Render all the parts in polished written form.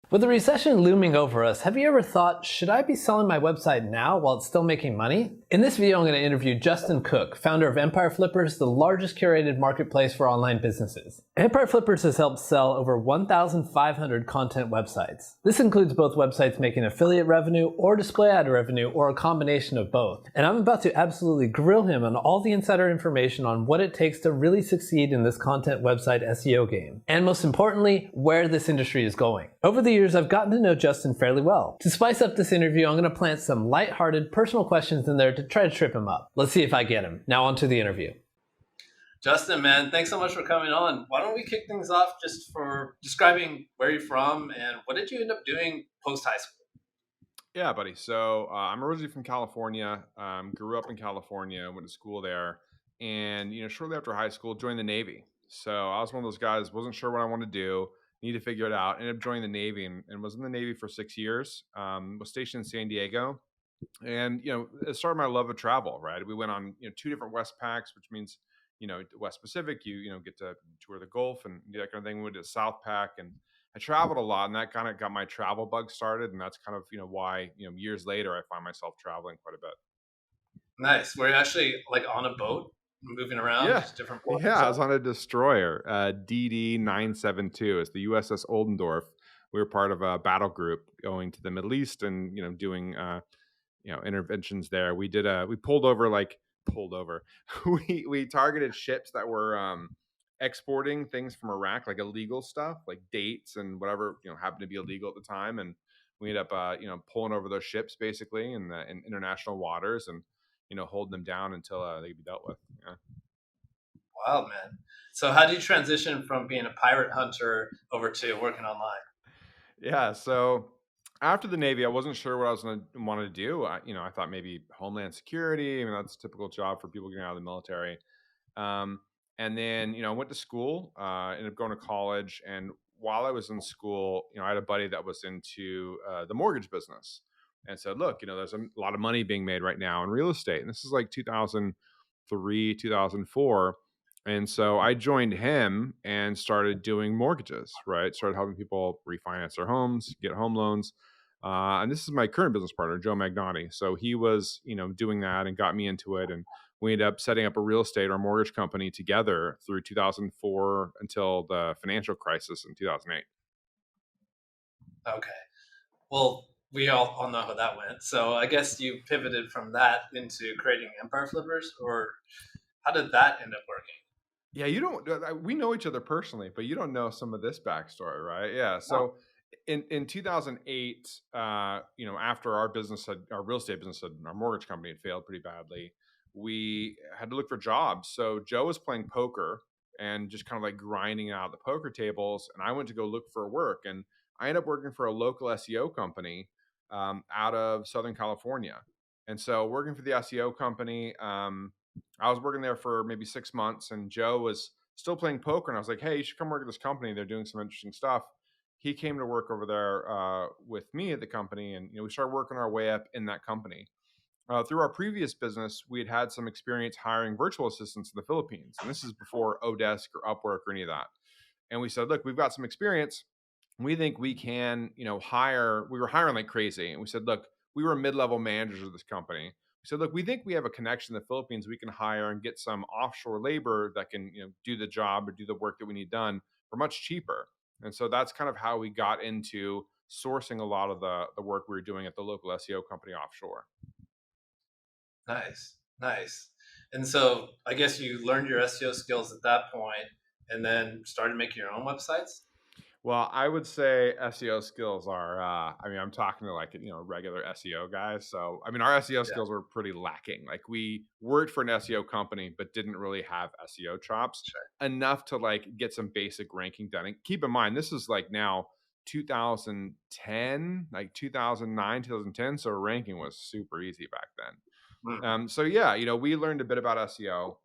With the recession looming over us, have you ever thought, should I be selling my website now while it's still making money? In this video, I'm going to interview Justin Cooke, founder of Empire Flippers, the largest curated marketplace for online businesses. Empire Flippers has helped sell over 1,500 content websites. This includes both websites making affiliate revenue or display ad revenue or a combination of both. And I'm about to absolutely grill him on all the insider information on what it takes to really succeed in this content website SEO game. And most importantly, where this industry is going. Over the years, I've gotten to know Justin fairly well. To spice up this interview, I'm going to plant some lighthearted personal questions in there to try to trip him up. Let's see if I get him. Now on to the interview. Justin, man, thanks so much for coming on. Why don't we kick things off just for describing where you're from and what did you end up doing post-high school? Yeah, buddy. So I'm originally from California. Grew up in California, went to school there, and shortly after high school, joined the Navy. So I was one of those guys, wasn't sure what I wanted to do, needed to figure it out. Ended up joining the Navy and was in the Navy for 6 years. Was stationed in San Diego, and it started my love of travel. Right, we went on two different Westpacks, which means West Pacific. You get to tour the Gulf and that kind of thing. We went to South Pac and I traveled a lot, and that kind of got my travel bug started, and that's kind of why years later I find myself traveling quite a bit. Nice. Were you actually like on a boat, moving around, Yeah, just different ports and yeah, I was stuff? on a destroyer, DD 972. It's the USS Oldendorf. We were part of a battle group going to the Middle East and doing interventions there. We pulled over. We targeted ships that were exporting things from Iraq, like illegal stuff, like dates and whatever happened to be illegal at the time, and we ended up pulling over those ships basically in international waters and holding them down until they could be dealt with. Yeah. Wow, man. So how did you transition from being a pirate hunter over to working online? Yeah. So after the Navy, I wasn't sure what I was going to want to do. I thought maybe Homeland Security. I mean, that's a typical job for people getting out of the military. Um, and then, I went to school, ended up going to college. And while I was in school, I had a buddy that was into the mortgage business and said, look, there's a lot of money being made right now in real estate. And this is like 2003, 2004. And so I joined him and started doing mortgages, right? Started helping people refinance their homes, get home loans. And this is my current business partner, Joe Magnotti. So he was, doing that and got me into it. And we ended up setting up a real estate or mortgage company together through 2004 until the financial crisis in 2008. Okay. Well, we all know how that went. So I guess you pivoted from that into creating Empire Flippers, or how did that end up working? Yeah, you don't. We know each other personally, but you don't know some of this backstory, right? Yeah. No. So in 2008, after our real estate business had, our mortgage company had failed pretty badly, we had to look for jobs. So Joe was playing poker and just kind of like grinding out the poker tables, and I went to go look for work, and I ended up working for a local SEO company out of Southern California. And so working for the SEO company. I was working there for maybe 6 months, and Joe was still playing poker. And I was like, "Hey, you should come work at this company. They're doing some interesting stuff." He came to work over there with me at the company, and we started working our way up in that company. Through our previous business, we had had some experience hiring virtual assistants in the Philippines, and this is before Odesk or Upwork or any of that. And we said, "Look, we've got some experience. We think we can, hire." We were hiring like crazy, and we said, "Look, we were mid-level managers of this company. We said, look, we think we have a connection in the Philippines. We can hire and get some offshore labor that can, do the job or do the work that we need done for much cheaper." And so that's kind of how we got into sourcing a lot of the work we were doing at the local SEO company offshore. Nice, nice. And so I guess you learned your SEO skills at that point and then started making your own websites? Well, I would say SEO skills are, I'm talking to like, regular SEO guys. So, our SEO Yeah, skills were pretty lacking. Like we worked for an SEO company, but didn't really have SEO chops sure. enough to like get some basic ranking done. And keep in mind, this is like now 2010, like 2009, 2010. So ranking was super easy back then. Mm, So yeah, we learned a bit about SEO,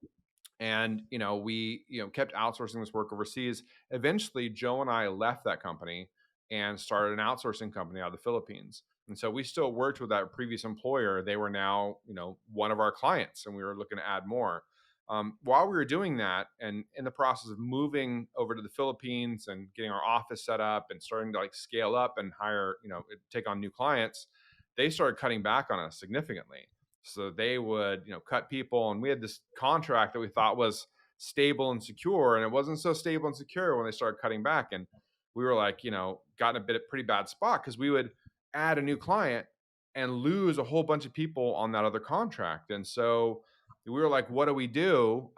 and we kept outsourcing this work overseas. Eventually Joe and I left that company and started an outsourcing company out of the Philippines, and so we still worked with that previous employer. They were now one of our clients, and we were looking to add more. While we were doing that, and in the process of moving over to the Philippines and getting our office set up and starting to like scale up and hire, take on new clients, they started cutting back on us significantly. So they would, cut people, and we had this contract that we thought was stable and secure, and it wasn't so stable and secure when they started cutting back. And we were like, got in a pretty bad spot, because we would add a new client and lose a whole bunch of people on that other contract. And so we were like, what do we do?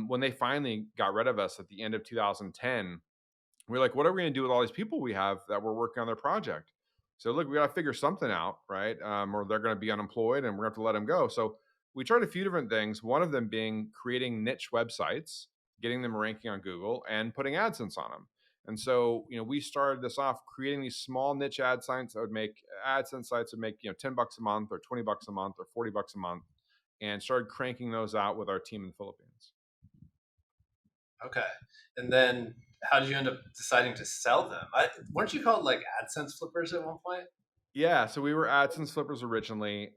When they finally got rid of us at the end of 2010, we were like, what are we going to do with all these people we have that were working on their project? So look, we got to figure something out, right? Or they're going to be unemployed and we're going to have to let them go. So we tried a few different things. One of them being creating niche websites, getting them ranking on Google, and putting AdSense on them. And so, we started this off creating these small niche ad sites that would make AdSense sites would make, $10 a month or $20 a month or $40 a month, and started cranking those out with our team in the Philippines. Okay. And then how did you end up deciding to sell them? Weren't you called like AdSense flippers at one point? Yeah, so we were AdSense flippers originally.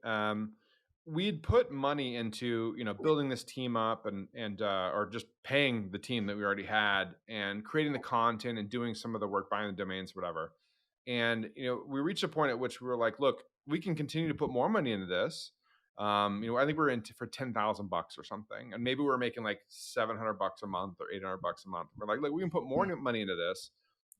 We'd put money into building this team up, and or just paying the team that we already had and creating the content and doing some of the work, buying the domains, whatever. And we reached a point at which we were like, look, we can continue to put more money into this. I think we were for $10,000 or something, and maybe we were making like $700 a month or $800 a month. We're like, look, we can put more money into this,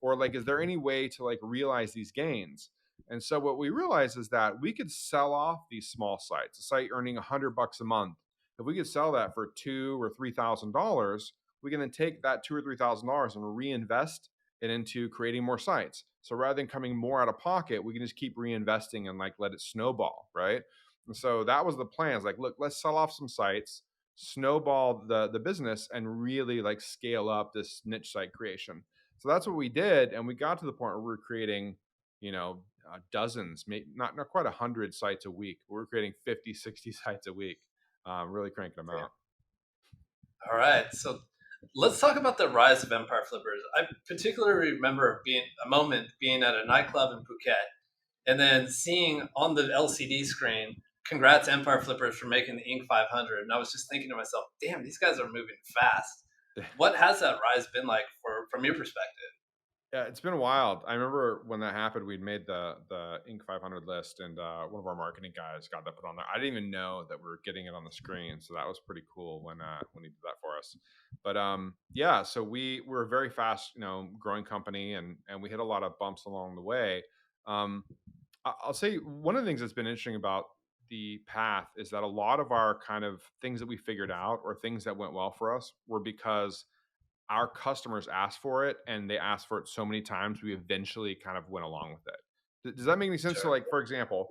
or like, is there any way to like realize these gains? And so what we realized is that we could sell off these small sites, a site earning $100 a month. If we could sell that for $2,000 or $3,000, we can then take that $2,000 or $3,000 and reinvest it into creating more sites. So rather than coming more out of pocket, we can just keep reinvesting and like let it snowball, right? And so that was the plan. It's like, look, let's sell off some sites, snowball the business, and really like scale up this niche site creation. So that's what we did, and we got to the point where we were creating, dozens, maybe not quite 100 sites a week. We were creating 50, 60 sites a week, really cranking them out. All right. So let's talk about the rise of Empire Flippers. I particularly remember being at a nightclub in Phuket and then seeing on the LCD screen, congrats Empire Flippers for making the Inc. 500. And I was just thinking to myself, damn, these guys are moving fast. What has that rise been like from your perspective? Yeah, it's been wild. I remember when that happened, we'd made the Inc. 500 list, and one of our marketing guys got that put on there. I didn't even know that we were getting it on the screen, so that was pretty cool when he did that for us. But yeah, so we were a very fast, growing company, and we hit a lot of bumps along the way. I'll say one of the things that's been interesting about the path is that a lot of our kind of things that we figured out, or things that went well for us, were because our customers asked for it, and they asked for it so many times we eventually kind of went along with it. Does that make any sense? So Sure. like, for example,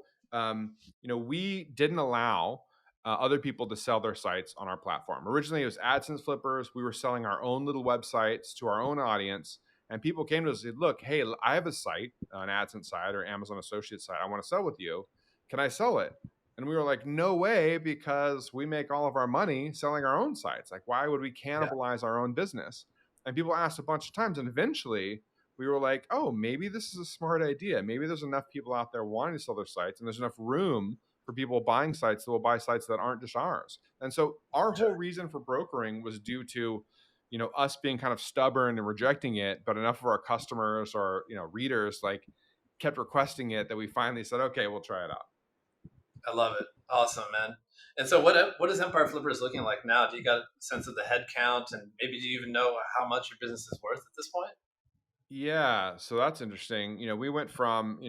we didn't allow other people to sell their sites on our platform. Originally it was AdSense flippers. We were selling our own little websites to our own audience, and people came to us and said, look, hey, I have a site, an AdSense site or Amazon Associate site, I want to sell with you. Can I sell it? And we were like, no way, because we make all of our money selling our own sites. Like, why would we Yeah. cannibalize our own business? And people asked a bunch of times. And eventually we were like, oh, maybe this is a smart idea. Maybe there's enough people out there wanting to sell their sites, and there's enough room for people buying sites that will buy sites that aren't just ours. And so our whole reason for brokering was due to, us being kind of stubborn and rejecting it, but enough of our customers or, readers like kept requesting it that we finally said, okay, we'll try it out. I love it. Awesome, man. And so what is Empire Flippers looking like now? Do you got a sense of the head count, and maybe do you even know how much your business is worth at this point? Yeah, so that's interesting. We went from,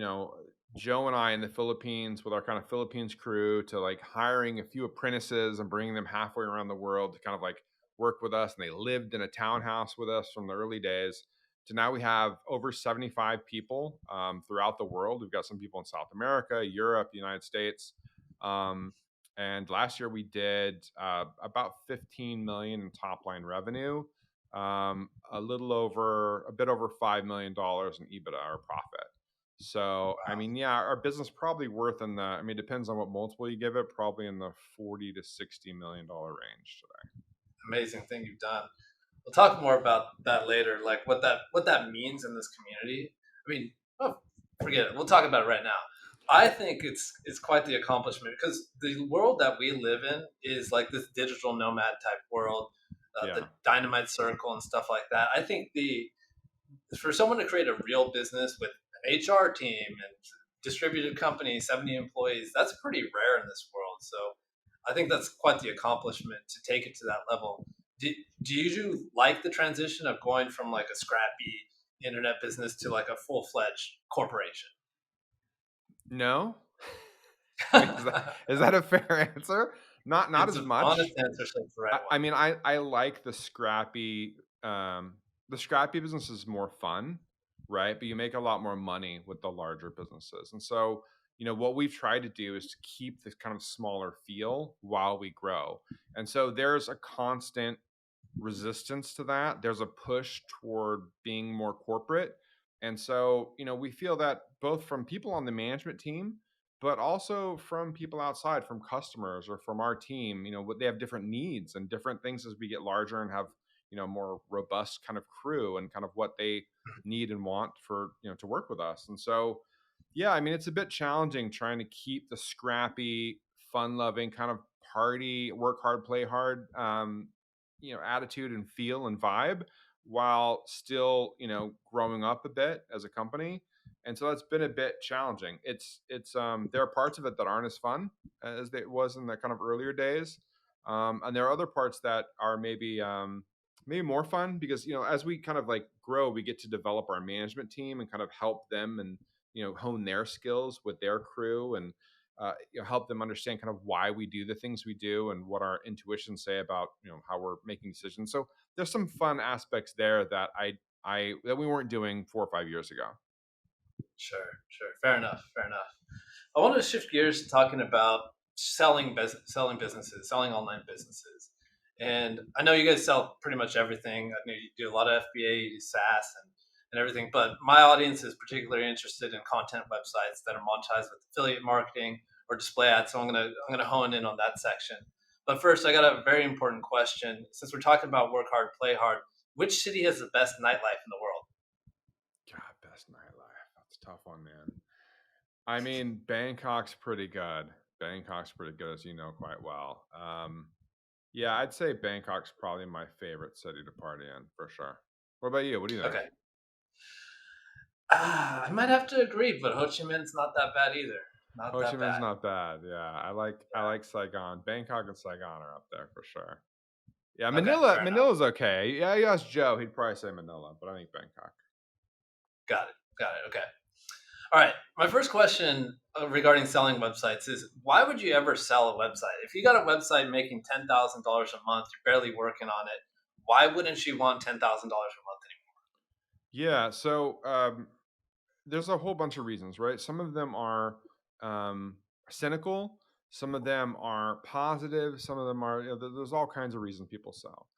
Joe and I in the Philippines with our kind of Philippines crew to like hiring a few apprentices and bringing them halfway around the world to kind of like work with us. And they lived in a townhouse with us from the early days, to now we have over 75 people throughout the world. We've got some people in South America, Europe, the United States. Um, and last year we did about 15 million in top line revenue, a bit over $5 million in EBITDA or profit. So, I Wow. mean, yeah, our business probably worth it depends on what multiple you give it, probably in the 40 to $60 million range today. Amazing thing you've done. We'll talk more about that later, like what that means in this community. I mean, oh, forget it. We'll talk about it right now. I think it's quite the accomplishment because the world that we live in is like this digital nomad type world, the Yeah. dynamite circle and stuff like that. I think the for someone to create a real business with an HR team and distributed company, 70 employees, that's pretty rare in this world. So I think that's quite the accomplishment to take it to that level. Do you like the transition of going from like a scrappy internet business to like a full fledged corporation? No. I mean, is that a fair answer? Not It's as an honest much. answer, so it's the right I one. mean, I like the scrappy business is more fun, right? But you make a lot more money with the larger businesses. And so, what we've tried to do is to keep this kind of smaller feel while we grow. And so there's a constant resistance to that. There's a push toward being more corporate. And so, we feel that both from people on the management team, but also from people outside, from customers or from our team, what they have different needs and different things as we get larger and have, more robust kind of crew and kind of what they need and want for, to work with us. And so, yeah, I mean, it's a bit challenging trying to keep the scrappy, fun loving kind of party, work hard, play hard, attitude and feel and vibe while still, growing up a bit as a company. And so that's been a bit challenging. There are parts of it that aren't as fun as it was in the kind of earlier days. And there are other parts that are maybe more fun because, as we kind of like grow, we get to develop our management team and kind of help them and, hone their skills with their crew and help them understand kind of why we do the things we do and what our intuitions say about how we're making decisions. So there's some fun aspects there that I that we weren't doing 4 or 5 years ago. Sure, sure. Fair enough. Fair enough. I want to shift gears to talking about selling businesses, selling online businesses. And I know you guys sell pretty much everything. I know you do a lot of FBA, you do SaaS and everything. But my audience is particularly interested in content websites that are monetized with affiliate marketing or display ads. So I'm gonna hone in on that section. But first, I got a very important question. Since we're talking about work hard, play hard, which city has the best nightlife in the world? God, best nightlife. That's a tough one, man. I mean, Bangkok's pretty good. Bangkok's pretty good, as you know quite well. Yeah, I'd say Bangkok's probably my favorite city to party in for sure. What about you? What do you think? Okay. I might have to agree, but Ho Chi Minh's not that bad either. Not Ho Chi that Minh's bad. not bad. Yeah, I Yeah. like Saigon. Bangkok and Saigon are up there for sure. Yeah, Okay, fair enough. Manila's okay. Yeah, you ask Joe, he'd probably say Manila, but I think Bangkok. Got it. Got it. Okay. All right. My first question regarding selling websites is why would you ever sell a website? If you got a website making $10,000 a month, you're barely working on it, why wouldn't you want $10,000 a month Yeah, so there's a whole bunch of reasons, right? Some of them are um, cynical, some of them are positive, some of them are, there's all kinds of reasons people sell.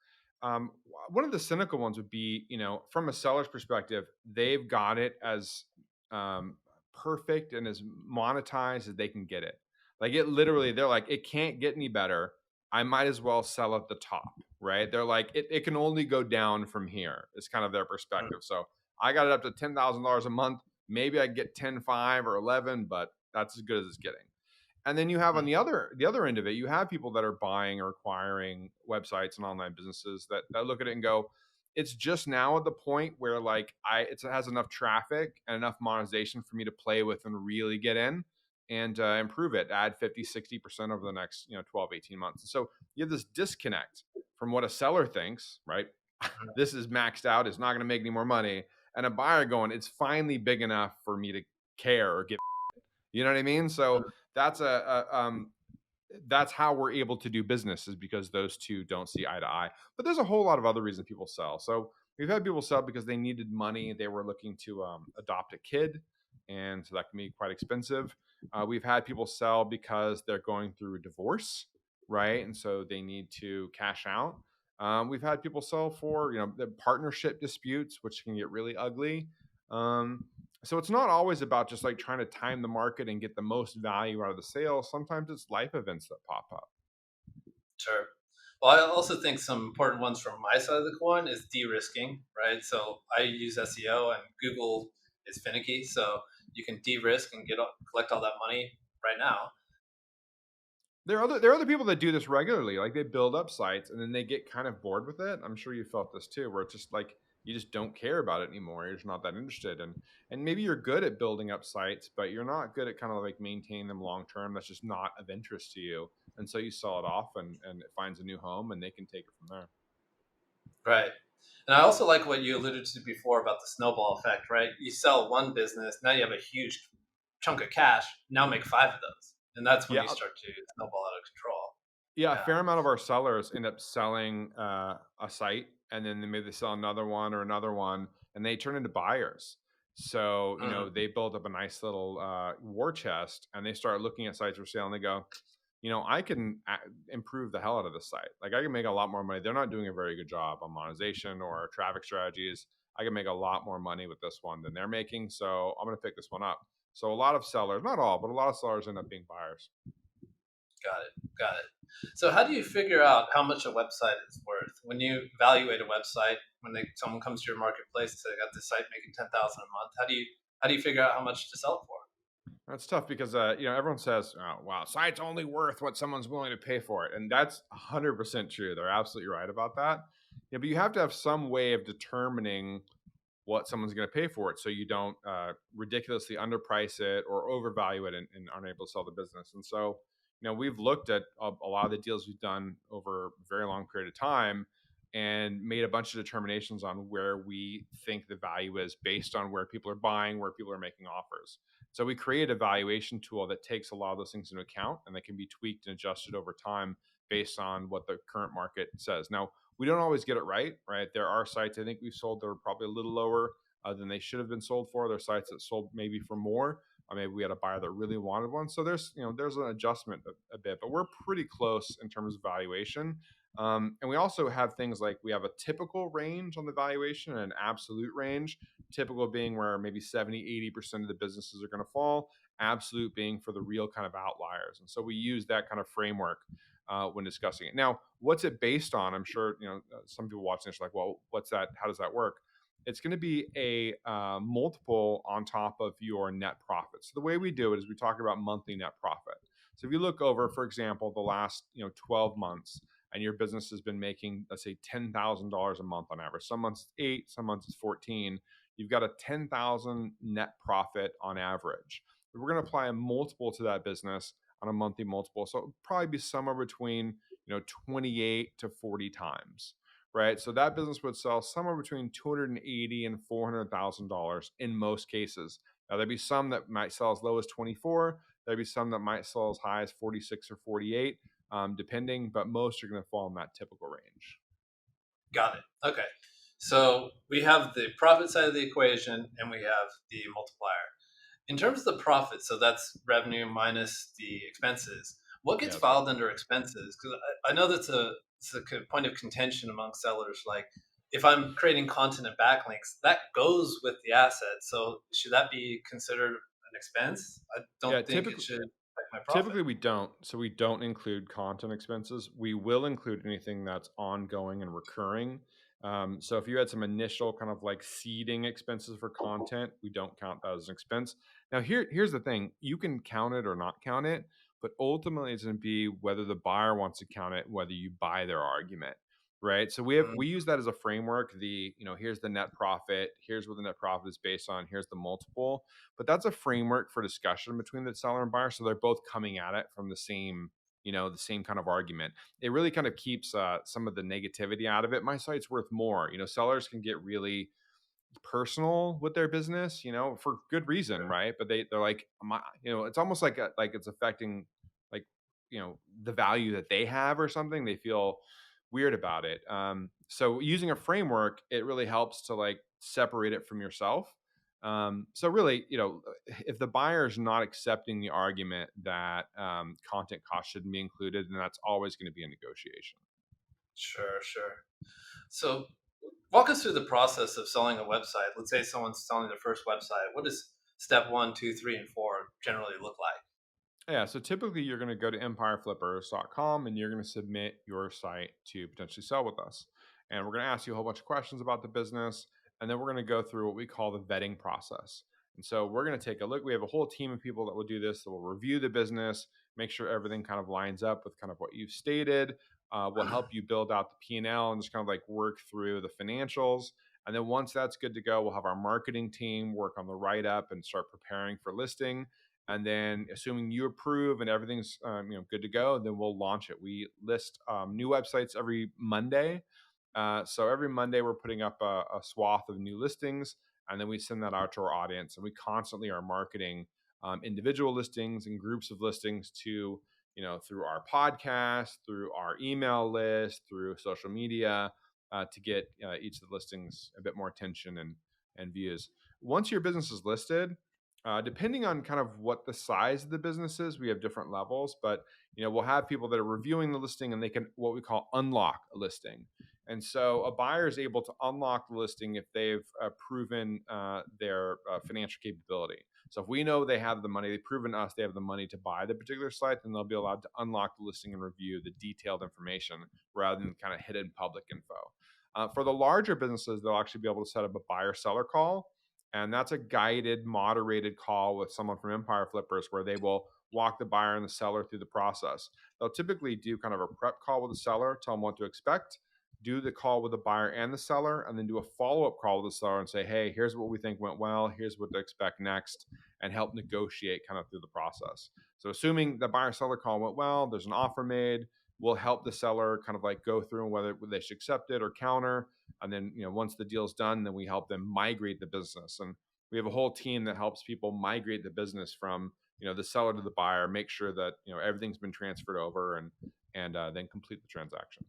One of the cynical ones would be, from a seller's perspective, they've got it as um, perfect and as monetized as they can get it. Like it literally, they're like, it can't get any better. I might as well sell at the top, right? They're like, it can only go down from here. It's kind of their anymore? perspective. So I got it up to $10,000 a month. Maybe I get 10.5 or 11, but that's as good as it's getting. And then you have on the other end of it, you have people that are buying or acquiring websites and online businesses that look at it and go, it's just now at the point where like it has enough traffic and enough monetization for me to play with and really get in and improve it, add 50, 60% over the next 12, 18 months. And so you have this disconnect from what a seller thinks, right? This is maxed out, it's not going to make any more money, and a buyer going, it's finally big enough for me to care or give. You know what I mean? So that's that's how we're able to do business is because those two don't see eye to eye. But there's a whole lot of other reasons people sell. So we've had people sell because they needed money. They were looking to adopt a kid, and so that can be quite expensive. We've had people sell because they're going through a divorce, right? And so they need to cash out. We've had people sell for the partnership disputes, which can get really ugly. So it's not always about just like trying to time the market and get the most value out of the sale. Sometimes it's life events that pop up. Sure. Well, I also think some important ones from my side of the coin is de-risking, right? So I use SEO and Google is finicky. So you can de-risk and collect all that money right now. There are other people that do this regularly. Like they build up sites and then they get kind of bored with it. I'm sure you felt this too, where it's just like you just don't care about it anymore. You're just not that interested. And maybe you're good at building up sites, but you're not good at kind of like maintaining them long term. That's just not of interest to you. And so you sell it off and it finds a new home and they can take it from there. Right. And I also like what you alluded to before about the snowball effect, right? You sell one business, now you have a huge chunk of cash, now make five of those. And that's when Yeah, you start to snowball out of control. yeah, a Yeah. fair amount of our sellers end up selling a site, and then maybe they sell another one or another one, and they turn into buyers. So Mhm. they build up a nice little war chest, and they start looking at sites for sale, and they go, I can improve the hell out of this site. Like I can make a lot more money. They're not doing a very good job on monetization or traffic strategies. I can make a lot more money with this one than they're making, so I'm going to pick this one up. So a lot of sellers, not all, but a lot of sellers end up being buyers. Got it. Got it. So how do you figure out how much a website is worth? When you evaluate a website, when someone comes to your marketplace and says, I got this site making 10,000 a month, how do you figure out how much to sell it for? That's tough because everyone says, "Oh, wow, site's only worth what someone's willing to pay for it," and that's 100% true. They're absolutely right about that. Yeah, but you have to have some way of determining what someone's going to pay for it, so you don't ridiculously underprice it or overvalue it and aren't able to sell the business. And so, we've looked at a lot of the deals we've done over a very long period of time and made a bunch of determinations on where we think the value is based on where people are buying, where people are making offers. So we create a valuation tool that takes a lot of those things into account and that can be tweaked and adjusted over time based on what the current market says. Now, we don't always get it right, right? There are sites I think we've sold that are probably a little lower than they should have been sold for. There are sites that sold maybe for more. Maybe we had a buyer that really wanted one. So there's an adjustment a bit, but we're pretty close in terms of valuation. And we also have things like we have a typical range on the valuation and an absolute range. Typical being where maybe 70-80% of the businesses are going to fall, absolute being for the real kind of outliers. And so we use that kind of framework when discussing it. Now, what's it based on? I'm sure some people watching this are like, well, what's that? How does that work? It's going to be a multiple on top of your net profit. So the way we do it is we talk about monthly net profit. So if you look over, for example, the last 12 months, and your business has been making, let's say, $10,000 a month on average. Some months it's 8, some months it's 14. You've got a 10,000 net profit on average. We're going to apply a multiple to that business on a monthly multiple. So it'll probably be somewhere between 28 to 40 times, right? So that business would sell somewhere between 280 and $400,000 in most cases. Now there'd be some that might sell as low as 24. There'd be some that might sell as high as 46 or 48, depending, but most are going to fall in that typical range. Got it. Okay. So we have the profit side of the equation and we have the multiplier. In terms of the profit, so that's revenue minus the expenses. What Yeah, gets that's right. filed under expenses? Because I know it's a point of contention among sellers. Like, if I'm creating content and backlinks, that goes with the asset. So should that be considered an expense? I Yeah, don't think it should affect my profit. typically we don't. So we don't include content expenses. We will include anything that's ongoing and recurring. So if you had some initial kind of like seeding expenses for content, we don't count that as an expense. Now here's the thing: you can count it or not count it, but ultimately it's going to be whether the buyer wants to count it, whether you buy their argument, right? So we use that as a framework. Here's the net profit. Here's what the net profit is based on. Here's the multiple, but that's a framework for discussion between the seller and buyer, so they're both coming at it from the same kind of argument. It really kind of keeps some of the negativity out of it. My site's worth more. Sellers can get really personal with their business, for good reason, right? But they're like, it's almost like it's affecting like the value that they have or something. They feel weird about it. So using a framework, it really helps to like separate it from yourself. So really, if the buyer is not accepting the argument that content costs shouldn't be included, then that's always going to be a negotiation. Sure, sure. So walk us through the process of selling a website. Let's say someone's selling their first website. What does step one, two, three, and four generally look like? Yeah, so typically you're going to go to empireflippers.com and you're going to submit your site to potentially sell with us. And we're going to ask you a whole bunch of questions about the business. And then we're going to go through what we call the vetting process. And so we're going to take a look. We have a whole team of people that will do this, that will review the business, make sure everything kind of lines up with kind of what you've stated. We'll help you build out the P&L and just kind of like work through the financials. And then once that's good to go, we'll have our marketing team work on the write up and start preparing for listing. And then, assuming you approve and everything's good to go, then we'll launch it. We list new websites every Monday. So every Monday we're putting up a swath of new listings, and then we send that out to our audience. And we constantly are marketing individual listings and groups of listings to through our podcast, through our email list, through social media, to get each of the listings a bit more attention and views. Once your business is listed, depending on kind of what the size of the business is, we have different levels, but we'll have people that are reviewing the listing and they can what we call unlock a listing. And so a buyer is able to unlock the listing if they've proven their financial capability. So if we know they have the money, they've proven to us they have the money to buy the particular site, then they'll be allowed to unlock the listing and review the detailed information rather than kind of hidden public info. For the larger businesses, they'll actually be able to set up a buyer-seller call. And that's a guided, moderated call with someone from Empire Flippers where they will walk the buyer and the seller through the process. They'll typically do kind of a prep call with the seller, tell them what to expect, do the call with the buyer and the seller, and then do a follow-up call with the seller and say, hey, here's what we think went well, here's what to expect next, and help negotiate kind of through the process. So assuming the buyer-seller call went well, there's an offer made, we'll help the seller kind of like go through whether they should accept it or counter. And then, once the deal's done, then we help them migrate the business. And we have a whole team that helps people migrate the business from, the seller to the buyer, make sure that, everything's been transferred over and then complete the transaction.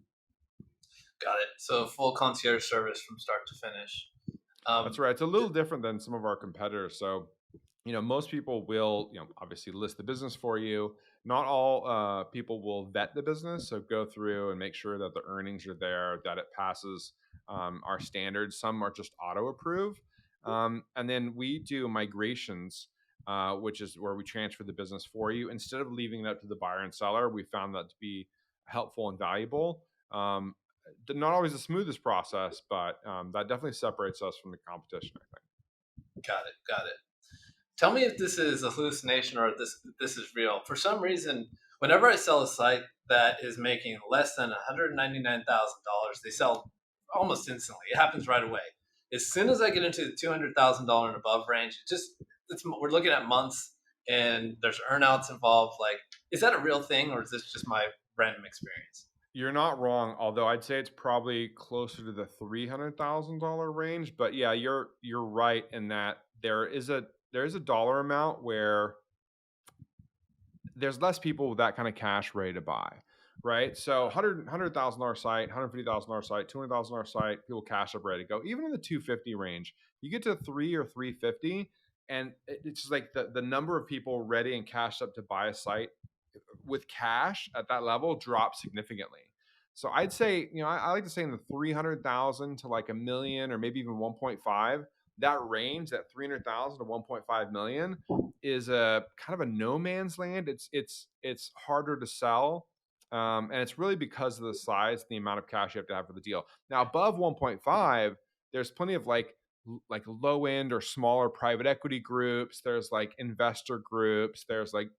Got it. So full concierge service from start to finish. That's right. It's a little different than some of our competitors. So, most people will, obviously list the business for you. Not all people will vet the business. So go through and make sure that the earnings are there, that it passes our standards. Some are just auto approve. And then we do migrations, which is where we transfer the business for you. Instead of leaving it up to the buyer and seller, we found that to be helpful and valuable. Not always the smoothest process, but that definitely separates us from the competition, I think. Got it. Got it. Tell me if this is a hallucination or if this is real. For some reason, whenever I sell a site that is making less than $199,000, they sell almost instantly. It happens right away. As soon as I get into the $200,000 and above range, we're looking at months and there's earnouts involved. Like, is that a real thing or is this just my random experience? You're not wrong, although I'd say it's probably closer to the $300,000 range. But yeah, you're right in that there is a dollar amount where there's less people with that kind of cash ready to buy, right? So $100,000 site, $150,000 site, $200,000 site, people cash up ready to go. Even in the 250 range, you get to 3 or 350, and it's just like the number of people ready and cashed up to buy a site with cash at that level drops significantly. So I'd say, I like to say in the 300,000 to like a million or maybe even 1.5, that range, that 300,000 to 1.5 million is a kind of a no man's land. It's harder to sell. And it's really because of the size and the amount of cash you have to have for the deal. Now above 1.5, there's plenty of like low end or smaller private equity groups. There's like investor groups. There's like,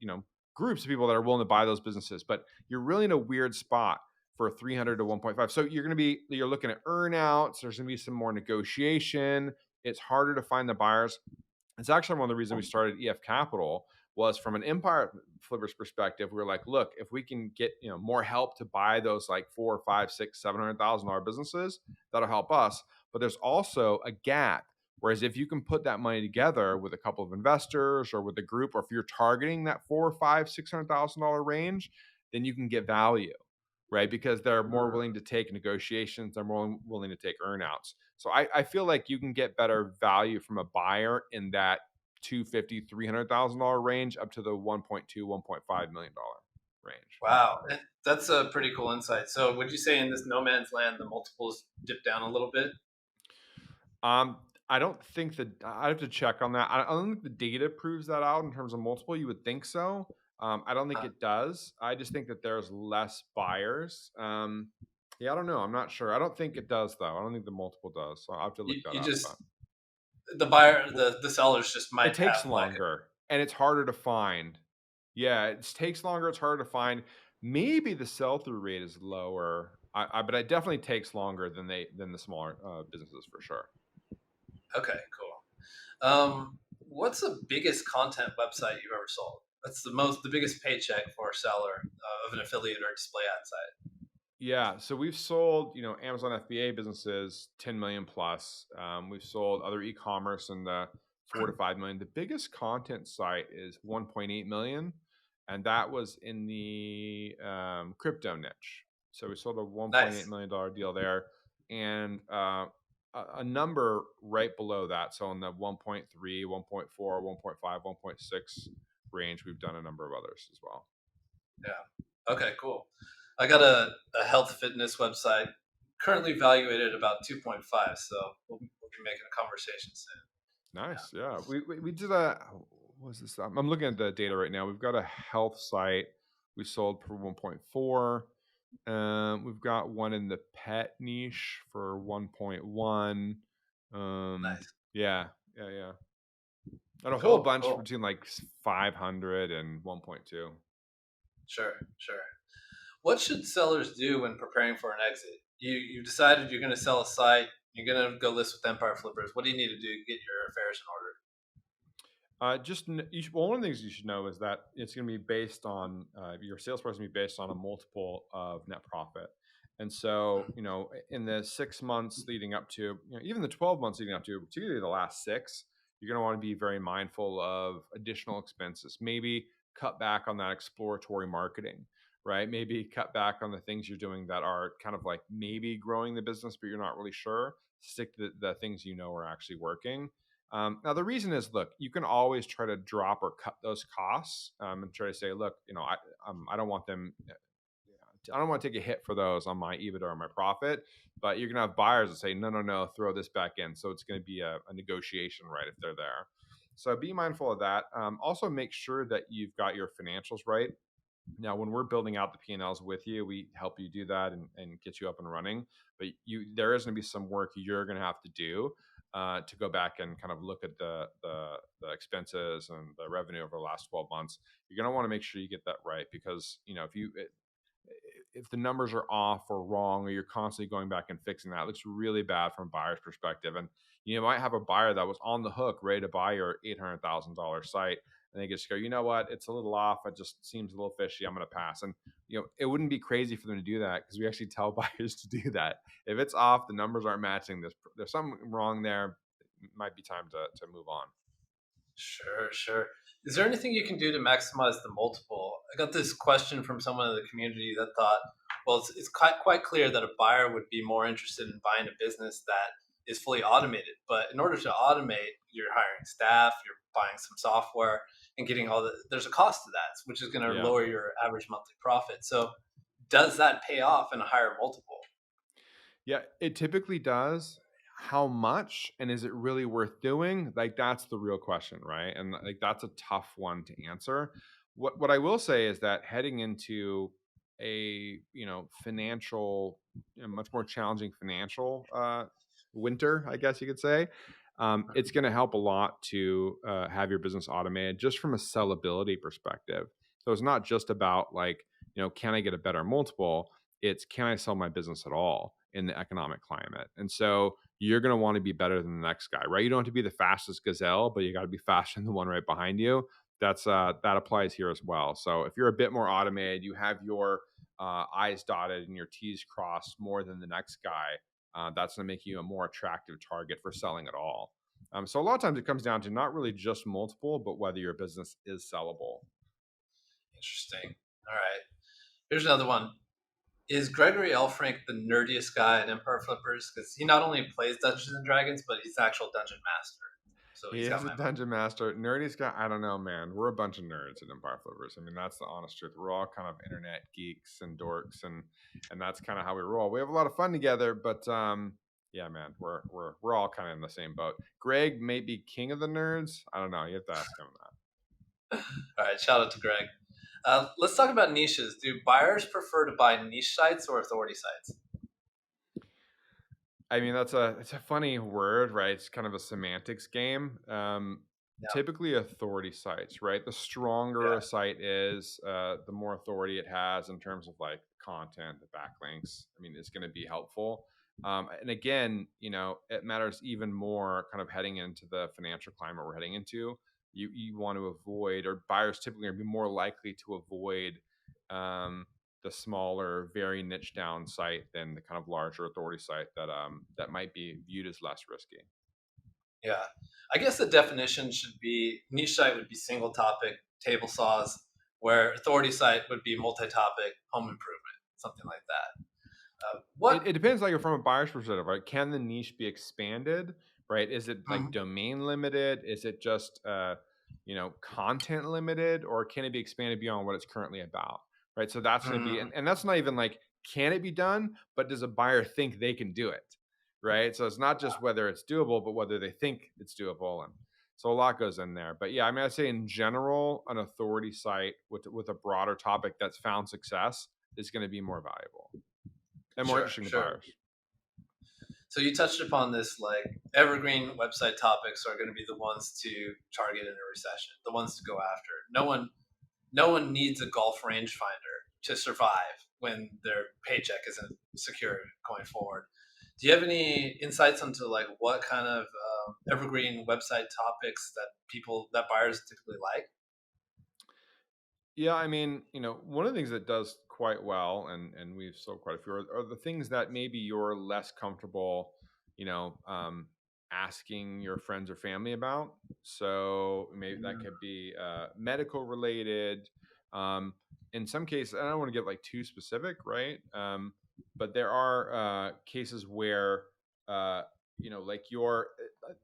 groups of people that are willing to buy those businesses, but you're really in a weird spot for 300 to 1.5. So you're looking at earnouts. There's going to be some more negotiation. It's harder to find the buyers. It's actually one of the reasons we started EF Capital was from an Empire Flippers perspective. We were like, look, if we can get more help to buy those like $400,000, $500,000, $600,000, $700,000 businesses, that'll help us. But there's also a gap. Whereas if you can put that money together with a couple of investors or with a group, or if you're targeting that $400,000, $500,000, $600,000 range, then you can get value, right? Because they're more willing to take negotiations. They're more willing to take earnouts. So I feel like you can get better value from a buyer in that $250,000, $300,000 range up to the $1.2, $1.5 million range. Wow, that's a pretty cool insight. So would you say in this no man's land, the multiples dip down a little bit? I don't think that I have to check on that. I don't think the data proves that out in terms of multiple. You would think so. I don't think it does. I just think that there's less buyers. Yeah, I don't know. I'm not sure. I don't think it does though. I don't think the multiple does. So I have to look that up. the sellers just It might takes have like longer and it's harder to find. Yeah, it takes longer. It's harder to find. Maybe the sell through rate is lower. But it definitely takes longer than the smaller businesses for sure. okay, cool. What's the biggest content website you've ever sold? That's the biggest paycheck for a seller of an affiliate or display ad site. Yeah, so we've sold, Amazon FBA businesses 10 million plus. We've sold other e-commerce in the 4 to 5 million. The biggest content site is 1.8 million, and that was in the crypto niche. So we sold a 1.8 Nice. million dollar deal there, and a number right below that. So in the 1.3, 1.4, 1.5, 1.6 range, we've done a number of others as well. Yeah. Okay, cool. I got a health fitness website currently valuated at about 2.5, so we'll be making a conversation soon. Nice. Yeah. We did what was this? I'm looking at the data right now. We've got a health site we sold for 1.4. We've got one in the pet niche for 1.1. Nice. Yeah. Yeah. Yeah. And a whole Cool, bunch cool. between like 500 and 1.2. Sure, sure. What should sellers do when preparing for an exit? You decided you're going to sell a site. You're going to go list with Empire Flippers. What do you need to do to get your affairs in order? Well, one of the things you should know is that it's going to be based on your sales price, going to be based on a multiple of net profit. And so, in the 6 months leading up to, even the 12 months leading up to, particularly the last six, you're going to want to be very mindful of additional expenses. Maybe cut back on that exploratory marketing, right? Maybe cut back on the things you're doing that are kind of like maybe growing the business, but you're not really sure. Stick to the things are actually working. Now, the reason is, look, you can always try to drop or cut those costs and try to say, look, I don't want them. I don't want to take a hit for those on my EBITDA or my profit, but you're going to have buyers that say, no, no, no, throw this back in. So it's going to be a negotiation, right, if they're there. So be mindful of that. Also, make sure that you've got your financials right. Now, when we're building out the P&Ls with you, we help you do that and get you up and running. But there is going to be some work you're going to have to do to go back and kind of look at the expenses and the revenue over the last 12 months. You're going to want to make sure you get that right because if the numbers are off or wrong, or you're constantly going back and fixing that, it looks really bad from a buyer's perspective. And you might have a buyer that was on the hook, ready to buy your $800,000 site, and they just go, you know what, it's a little off. It just seems a little fishy. I'm going to pass. And it wouldn't be crazy for them to do that because we actually tell buyers to do that. If it's off, the numbers aren't matching. There's something wrong there. It might be time to move on. Sure, sure. Is there anything you can do to maximize the multiple? I got this question from someone in the community that thought, well, it's quite clear that a buyer would be more interested in buying a business that is fully automated. But in order to automate, you're hiring staff, you're buying some software, and getting there's a cost to that, which is going to Yeah. lower your average monthly profit. So, does that pay off in a higher multiple? Yeah, it typically does. How much and is it really worth doing? Like that's the real question, right? And like that's a tough one to answer. What I will say is that heading into a financial, much more challenging financial winter, I guess you could say, it's going to help a lot to have your business automated just from a sellability perspective. So it's not just about like can I get a better multiple? It's can I sell my business at all in the economic climate? And so you're going to want to be better than the next guy, right? You don't have to be the fastest gazelle, but you got to be faster than the one right behind you. That applies here as well. So if you're a bit more automated, you have your I's dotted and your T's crossed more than the next guy. That's going to make you a more attractive target for selling at all. So a lot of times it comes down to not really just multiple, but whether your business is sellable. Interesting. All right. Here's another one. Is Gregory Elfrink the nerdiest guy at Empire Flippers? Because he not only plays Dungeons and Dragons, but he's the actual dungeon master. So He he's got is a my vote. dungeon master. Nerdy's got, I don't know, man. We're a bunch of nerds at Empire Flippers. I mean, that's the honest truth. We're all kind of internet geeks and dorks, and that's kind of how we roll. We have a lot of fun together, but yeah, man, we're all kind of in the same boat. Greg may be king of the nerds. I don't know. You have to ask him that. All right, shout out to Greg. Let's talk about niches. Do buyers prefer to buy niche sites or authority sites? I mean, it's a funny word, right? It's kind of a semantics game. Yeah, Typically, authority sites, right? The stronger a yeah, site is, the more authority it has in terms of like content, the backlinks. I mean, it's going to be helpful. And again, it matters even more kind of heading into the financial climate we're heading into. You want to avoid, or buyers typically are be more likely to avoid um, the smaller, very niche down site than the kind of larger authority site that might be viewed as less risky. yeah. I guess the definition should be niche site would be single topic table saws, where authority site would be multi topic home improvement, something like that. It What? depends, like from a buyer's perspective, right? Can the niche be expanded, right? Is it like Mhm. domain limited? Is it just content limited, or can it be expanded beyond what it's currently about, right? So that's going to be, Mm, and that's not even like can it be done, but does a buyer think they can do it, right? So it's not just whether it's doable, but whether they think it's doable, and so a lot goes in there. But yeah, I mean, I'd say in general, an authority site with a broader topic that's found success is going to be more valuable and more sure, interesting to sure. buyers. So you touched upon this, like evergreen website topics are going to be the ones to target in a recession, the ones to go after. No one needs a golf rangefinder to survive when their paycheck isn't secure going forward. Do you have any insights into like what kind of evergreen website topics that buyers typically like? Yeah, I mean, one of the things that does quite well, and we've sold quite a few, are the things that maybe you're less comfortable, you know, um, asking your friends or family about. So maybe that Mm, could be medical related. Um, in some cases, I don't want to get like too specific, right? But there are cases where, uh, like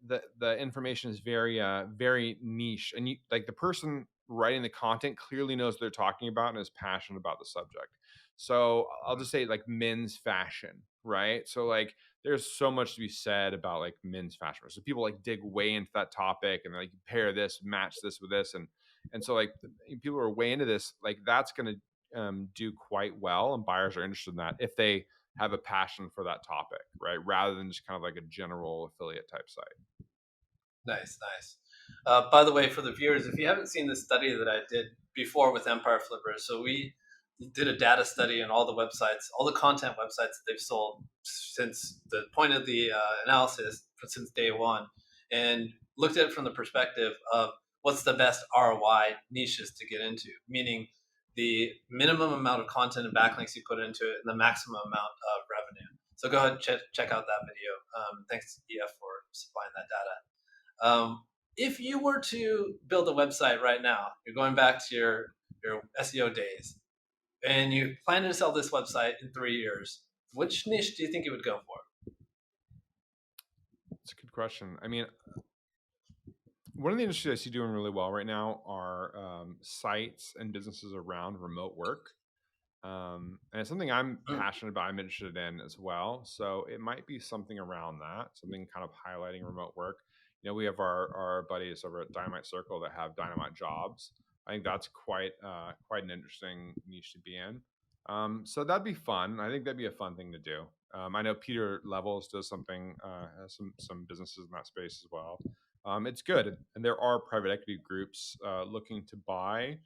the information is very niche, and you like the person writing the content clearly knows what they're talking about and is passionate about the subject. So I'll just say like men's fashion, right? So like there's so much to be said about like men's fashion. So people like dig way into that topic and like pair this, match this with this, and so like people are way into this. Like that's going to do quite well, and buyers are interested in that if they have a passion for that topic, right? Rather than just kind of like a general affiliate type site. nice, nice. By the way, for the viewers, if you haven't seen the study that I did before with Empire Flippers, so we did a data study on all the websites, all the content websites that they've sold since the point of the analysis, since day one, and looked at it from the perspective of what's the best ROI niches to get into, meaning the minimum amount of content and backlinks you put into it and the maximum amount of revenue. So go ahead and check out that video. Thanks, EF, for supplying that data. If you were to build a website right now, you're going back to your SEO days, and you plan to sell this website in 3 years, which niche do you think you would go for? It's a good question. I mean, one of the industries I see doing really well right now are sites and businesses around remote work. And it's something I'm Mm, passionate about, I'm interested in as well. So it might be something around that, something kind of highlighting remote work. We have our buddies over at Dynamite Circle that have Dynamite jobs. I think that's quite an interesting niche to be in. So that'd be fun. I think that'd be a fun thing to do. I know Peter Levels does something, has some businesses in that space as well. It's good, and there are private equity groups looking to buy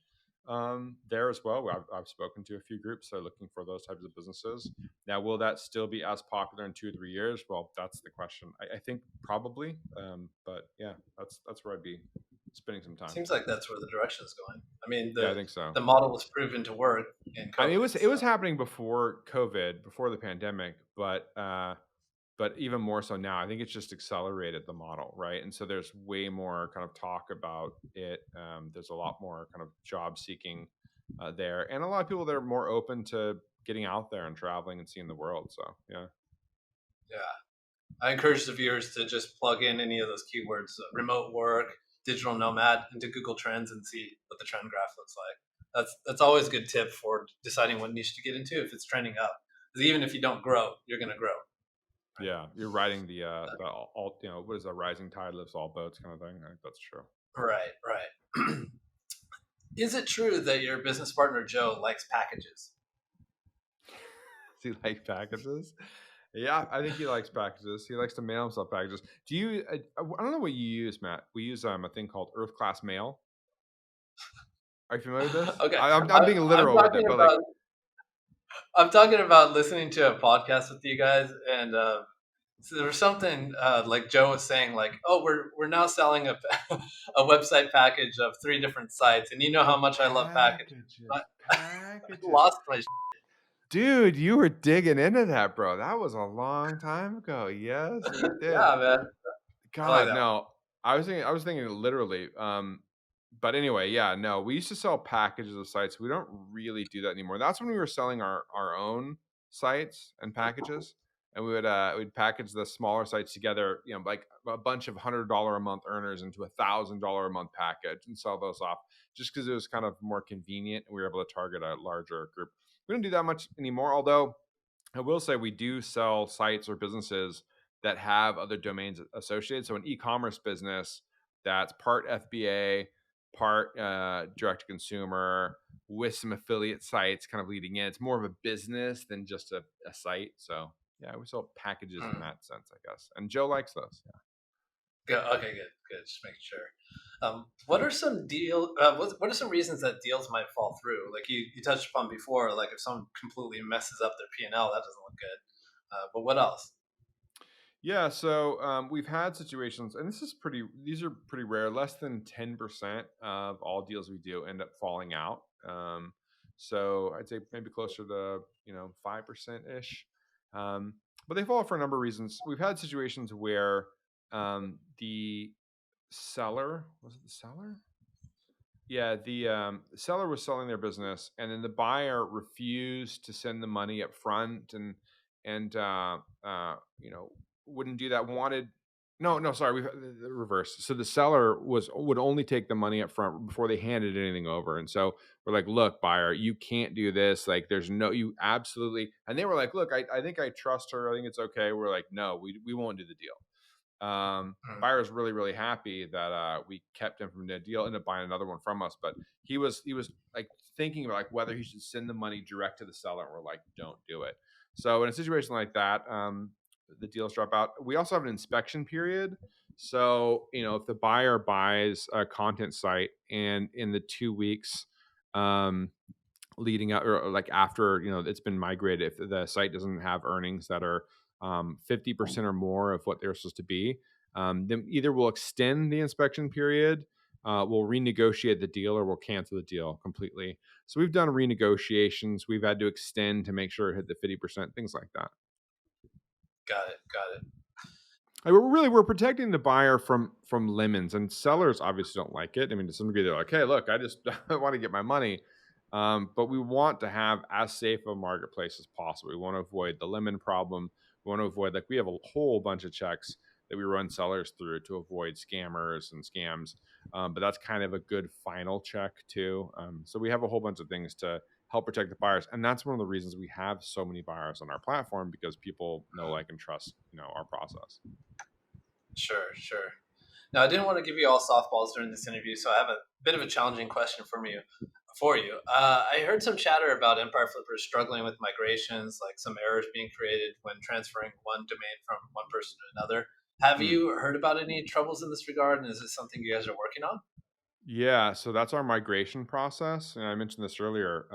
there as well. I've spoken to a few groups that are looking for those types of businesses. Now, will that still be as popular in 2 or 3 years? Well, that's the question. I think probably, but yeah, that's where I'd be spending some time. seems like that's where the direction is going. I mean, Yeah, I the think so. the model was proven to work in I mean, COVID. it So was happening before COVID, before the pandemic, but even more so now. I think it's just accelerated the model, right? And so there's way more kind of talk about it. There's a lot more kind of job seeking there, and a lot of people that are more open to getting out there and traveling and seeing the world. So yeah, yeah, I encourage the viewers to just plug in any of those keywords, remote work, digital nomad, into Google Trends and see what the trend graph looks like. That's always a good tip for deciding what niche to get into if it's trending up. Because even if you don't grow, you're going to grow. yeah, you're riding the all what is a rising tide lifts all boats kind of thing. I think that's true. Right, right. Is it true that your business partner Joe likes packages? Do you like packages? Yeah, I think he likes packages. He likes to mail himself packages. Do you? I don't know what you use, Matt. We use a thing called Earth Class Mail. Are you familiar with this? Okay, I'm being I'm literal with talking it, but like, about I'm talking about listening to a podcast with you guys, and so there was something like Joe was saying, like, "Oh, we're now selling a a website package of 3 different sites," and you know how much I love packages. packages, I packages. lost my Dude, you were digging into that, bro. That was a long time ago. Yes, you did. yeah, man. I like God, that one. no. I was thinking literally. But anyway, yeah, no. We used to sell packages of sites. We don't really do that anymore. That's when we were selling our own sites and packages. And we'd package the smaller sites together, like a bunch of $100 a month earners into $1,000 a month package and sell those off just because it was kind of more convenient and we were able to target a larger group. We don't do that much anymore, although I will say we do sell sites or businesses that have other domains associated. So an e-commerce business that's part FBA, part direct to consumer, with some affiliate sites kind of leading in. It's more of a business than just a site. So yeah, we sell packages in Mm. that sense, I guess. And Joe likes those. Yeah. Good. Okay, good. Just making sure. What are some what are some reasons that deals might fall through? Like you touched upon before, like if someone completely messes up their P&L, that doesn't look good. But what else? Yeah, so we've had situations, and these are pretty rare. Less than 10% of all deals we do end up falling out. So I'd say maybe closer to 5% ish. But they fall out for a number of reasons. We've had situations where the seller was it the seller? Yeah, the seller was selling their business, and then the buyer refused to send the money up front, and wouldn't do that. Wanted no, no, sorry, we've the reverse. So the seller would only take the money up front before they handed anything over, and so we're like, "Look, buyer, you can't do this. Like, there's no you absolutely." And they were like, "Look, I think I trust her. I think it's okay." We're like, "No, we won't do the deal." Mm. Buyer was really really happy that we kept him from the deal, ended up buying another one from us, but he was like thinking about like whether he should send the money direct to the seller, and we're like, don't do it. So in a situation like that, the deals drop out. We also have an inspection period. So if the buyer buys a content site and in the 2 weeks um, leading up or like after it's been migrated, if the site doesn't have earnings that are 50% or more of what they're supposed to be, then either we'll extend the inspection period, we'll renegotiate the deal, or we'll cancel the deal completely. So we've done renegotiations, we've had to extend to make sure it hit the 50%, things like that. Got it. Got it. Like, we're protecting the buyer from lemons, and sellers obviously don't like it. I mean, to some degree, they're like, "Hey, look, I just want to get my money," but we want to have as safe a marketplace as possible. We want to avoid the lemon problem. We want to avoid like we have a whole bunch of checks that we run sellers through to avoid scammers and scams, but that's kind of a good final check too. So we have a whole bunch of things to help protect the buyers, and that's one of the reasons we have so many buyers on our platform, because people know, like, and trust our process. Sure. Sure. Now, I didn't want to give you all softballs during this interview, so I have a bit of a challenging question for you. I heard some chatter about Empire Flippers struggling with migrations, like some errors being created when transferring one domain from one person to another. Have Mm. you heard about any troubles in this regard, and is this something you guys are working on? Yeah, so that's our migration process, and I mentioned this earlier.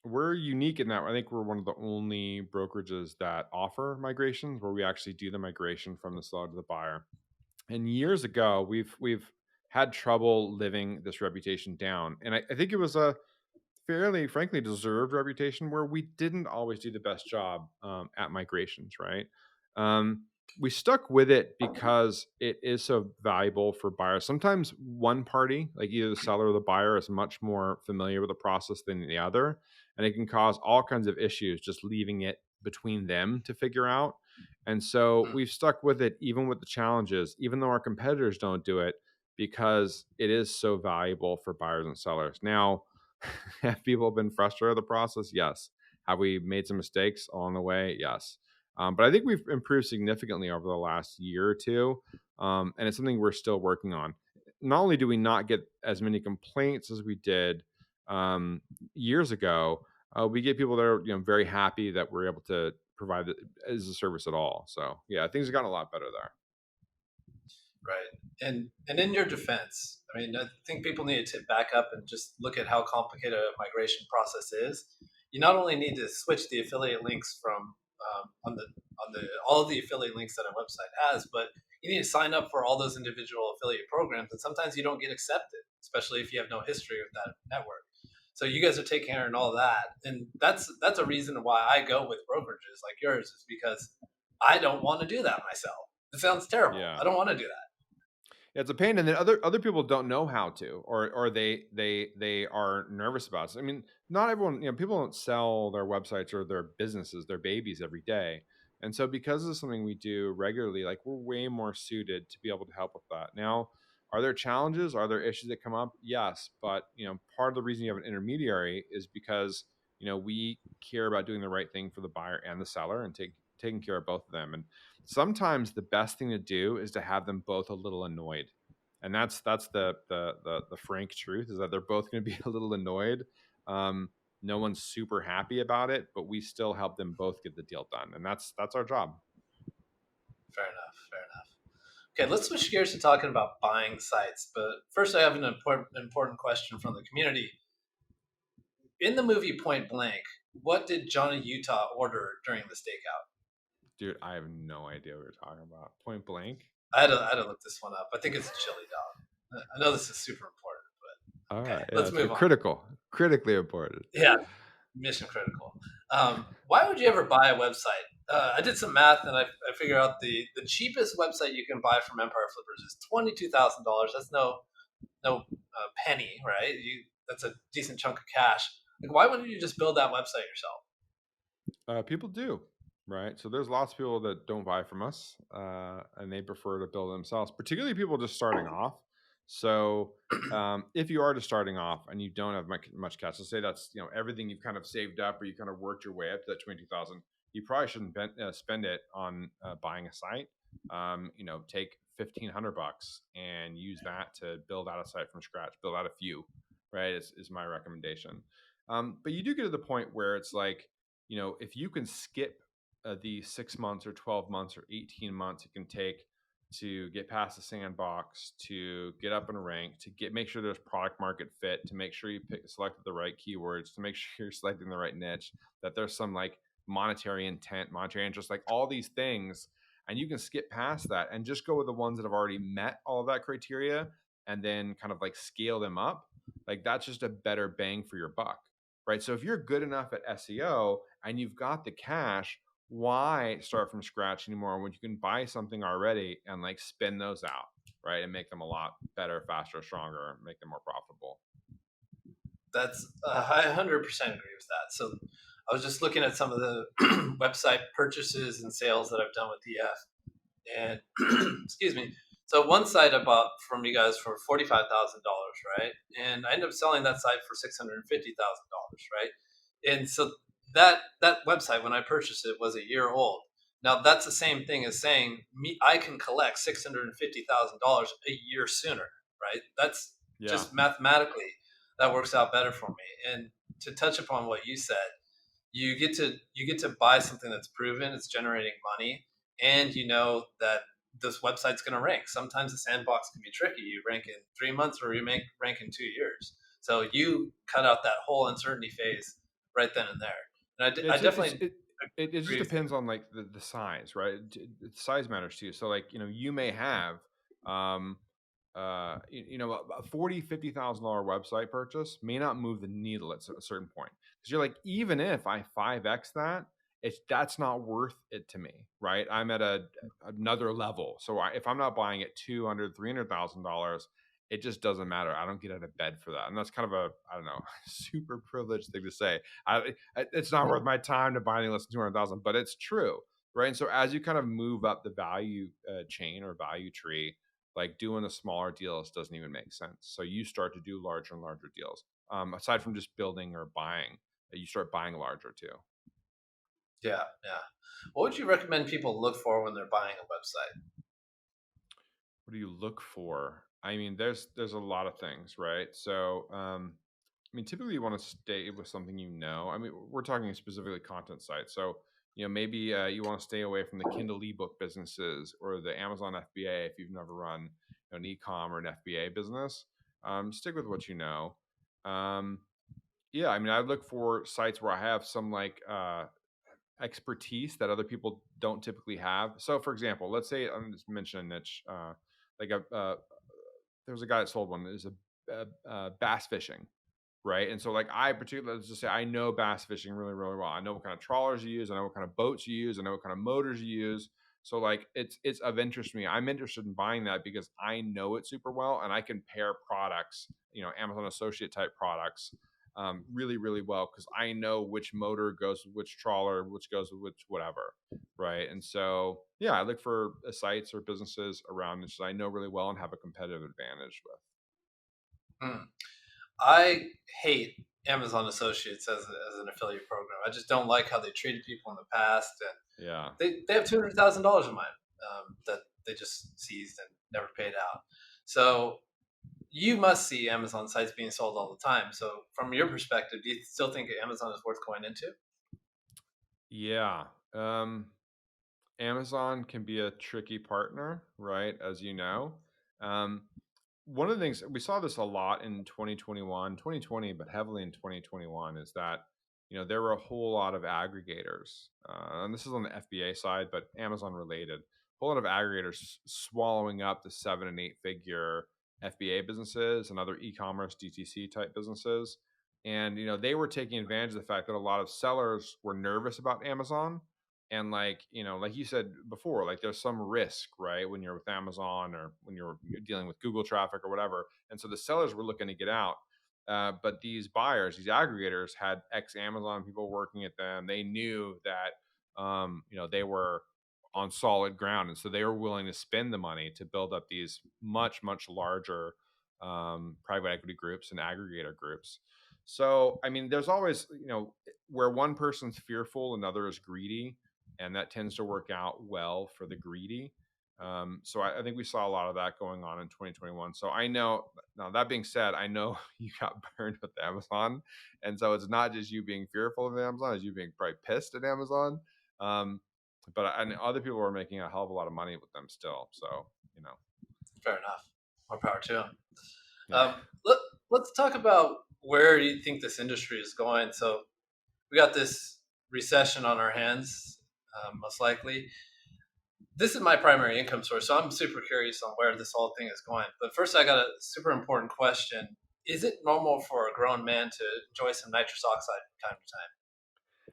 We're unique in that I think we're one of the only brokerages that offer migrations, where we actually do the migration from the seller to the buyer. And years ago, we've had trouble living this reputation down, and I think it was a fairly, frankly, deserved reputation where we didn't always do the best job at migrations, right? Um, we stuck with it because it is so valuable for buyers. Sometimes one party, like either the seller or the buyer, is much more familiar with the process than the other, and it can cause all kinds of issues just leaving it between them to figure out. And so Mm. we've stuck with it even with the challenges, even though our competitors don't do it, because it is so valuable for buyers and sellers. Now, have people been frustrated with the process? Yes. Have we made some mistakes along the way? Yes. But I think we've improved significantly over the last year or two. And it's something we're still working on. Not only do we not get as many complaints as we did years ago, we get people that are very happy that we're able to provide it as a service at all. So yeah, things have gotten a lot better there. Right. And in your defense, I mean, I think people need to back up and just look at how complicated a migration process is. You not only need to switch the affiliate links from on the all of the affiliate links that a website has, but you need to sign up for all those individual affiliate programs, and sometimes you don't get accepted, especially if you have no history with that network. So you guys are taking care of all that, and that's a reason why I go with brokerages like yours is because I don't want to do that myself. It sounds terrible. Yeah. I don't want to do that. It's a pain, and then other people don't know how to, or they are nervous about it. I mean, not everyone, people don't sell their websites or their businesses, their babies every day, and so because this is something we do regularly, like we're way more suited to be able to help with that. Now, are there challenges? Are there issues that come up? Yes, but part of the reason you have an intermediary is because we care about doing the right thing for the buyer and the seller, and taking care of both of them. And sometimes the best thing to do is to have them both a little annoyed, and that's the frank truth, is that they're both going to be a little annoyed. No one's super happy about it, but we still help them both get the deal done, and that's our job. Fair enough. Fair enough. Okay, let's switch gears to talking about buying sites. But first, I have an important question from the community. In the movie Point Blank, what did Johnny Utah order during the stakeout? Dude, I have no idea what you're talking about. Point Blank. I had to look this one up. I think it's a chili dog. I know this is super important, but All okay, right, yeah, let's it's move on. critically important. Yeah, mission critical. Why would you ever buy a website? I did some math and I figured out the cheapest website you can buy from Empire Flippers is $22,000. That's no penny, right? That's a decent chunk of cash. Like, why wouldn't you just build that website yourself? People do, right? So there's lots of people that don't buy from us, and they prefer to build themselves, particularly people just starting off. So if you are just starting off and you don't have much cash, let's say that's everything you've kind of saved up, or you kind of worked your way up to that 22,000. You probably shouldn't spend it on buying a site. Take $1,500 and use that to build out a site from scratch, build out a few, right? Is my recommendation. But you do get to the point where it's like, if you can skip the 6 months or 12 months or 18 months it can take to get past the sandbox, to get up in rank, to make sure there's product market fit, to make sure you selected the right keywords, to make sure you're selecting the right niche, that there's some like monetary intent, monetary interest, like all these things, and you can skip past that and just go with the ones that have already met all of that criteria, and then kind of like scale them up. Like that's just a better bang for your buck, right? So if you're good enough at SEO and you've got the cash, why start from scratch anymore when you can buy something already and like spin those out, right? And make them a lot better, faster, stronger, make them more profitable. That's I 100% agree with that. So I was just looking at some of the website purchases and sales that I've done with EF, and excuse me. So one site I bought from you guys for $45,000, right? And I ended up selling that site for $650,000, right? And so that website when I purchased it was a year old. Now that's the same thing as saying me I can collect $650,000 a year sooner, right? That's Yeah. just mathematically that works out better for me. And to touch upon what you said, you get to buy something that's proven, it's generating money, and you know that this website's going to rank. Sometimes the sandbox can be tricky. You rank in 3 months or you rank in 2 years. So you cut out that whole uncertainty phase right then and there. And I definitely it just agree with you. depends on like the size, right? The size matters too. So like you may have um a 40 $50,000 website purchase may not move the needle at a certain point, because you're like, even if I 5x that, that's not worth it to me, right? I'm at another level. So if I'm not buying at $200,000 $300,000, it just doesn't matter. I don't get out of bed for that. And that's kind of a, I don't know, super privileged thing to say. It's not worth my time to buy anything less than 200,000, but it's true, right? And so as you kind of move up the value chain or value tree, like doing the smaller deals doesn't even make sense. So you start to do larger and larger deals. Aside from just building or buying, you start buying larger too. Yeah, yeah. What would you recommend people look for when they're buying a website? What do you look for? I mean, there's a lot of things, right? So, I mean, typically you want to stay with something. I mean, we're talking specifically content sites. So maybe you want to stay away from the Kindle ebook businesses or the Amazon FBA if you've never run an e-com or an FBA business. Stick with what you know. Um, yeah, I mean, I look for sites where I have some like expertise that other people don't typically have. So, for example, let's say I'm just mentioning a niche, like there was a guy that sold one. There's a bass fishing, right? And so, like, I particularly, let's just say I know bass fishing really, really well. I know what kind of trawlers you use. I know what kind of boats you use. I know what kind of motors you use. So, like, it's of interest to me. I'm interested in buying that because I know it super well, and I can pair products, Amazon Associate type products, really, really well because I know which motor goes with which trawler, which goes with which whatever, right? And so, yeah, I look for sites or businesses around which I know really well and have a competitive advantage with. Hmm. I hate Amazon Associates as an affiliate program. I just don't like how they treated people in the past, and Yeah. they have $200,000 of mine that they just seized and never paid out. So you must see Amazon sites being sold all the time. So from your perspective, do you still think Amazon is worth going into? Yeah. Amazon can be a tricky partner, right? As you know. Um, One of the things we saw this a lot in 2021, 2020, but heavily in 2021 is that, there were a whole lot of aggregators. And this is on the FBA side, but Amazon related. A whole lot of aggregators swallowing up the 7 and 8 figure FBA businesses and other e-commerce DTC type businesses. And, they were taking advantage of the fact that a lot of sellers were nervous about Amazon and like like you said before, like there's some risk, right, when you're with Amazon or when you're dealing with Google traffic or whatever. And so the sellers were looking to get out, but these buyers, these aggregators, had ex Amazon people working at them. They knew that they were on solid ground, and so they were willing to spend the money to build up these much, much larger private equity groups and aggregator groups. So I mean, there's always, where one person's fearful, another is greedy, and that tends to work out well for the greedy. So I think we saw a lot of that going on in 2021. So I know. Now that being said, I know you got burned with Amazon, and so it's not just you being fearful of Amazon; it's you being probably pissed at Amazon. Um, but and other people are making a hell of a lot of money with them still. So you know, Fair enough. More power to them. yeah. Let, let's talk about where you think this industry is going. So we got this recession on our hands, most likely. This is my primary income source, so I'm super curious on where this whole thing is going. But first, I got a super important question. Is it normal for a grown man to enjoy some nitrous oxide from time to time?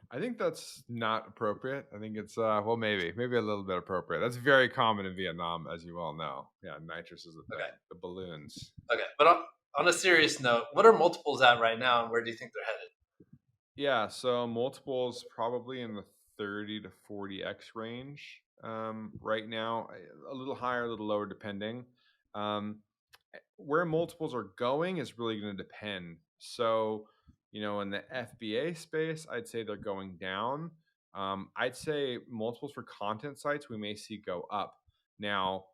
I think that's not appropriate. I think it's well, maybe a little bit appropriate. That's very common in Vietnam, as you well know. Yeah, nitrous is a Okay. thing. The balloons. Okay. But on a serious note, what are multiples at right now, and where do you think they're headed? Yeah, so multiples probably in the 30 to 40x range right now, a little higher, a little lower, depending. Um, where multiples are going is really going to depend. So, in the FBA space, I'd say they're going down. I'd say multiples for content sites we may see go up. Now,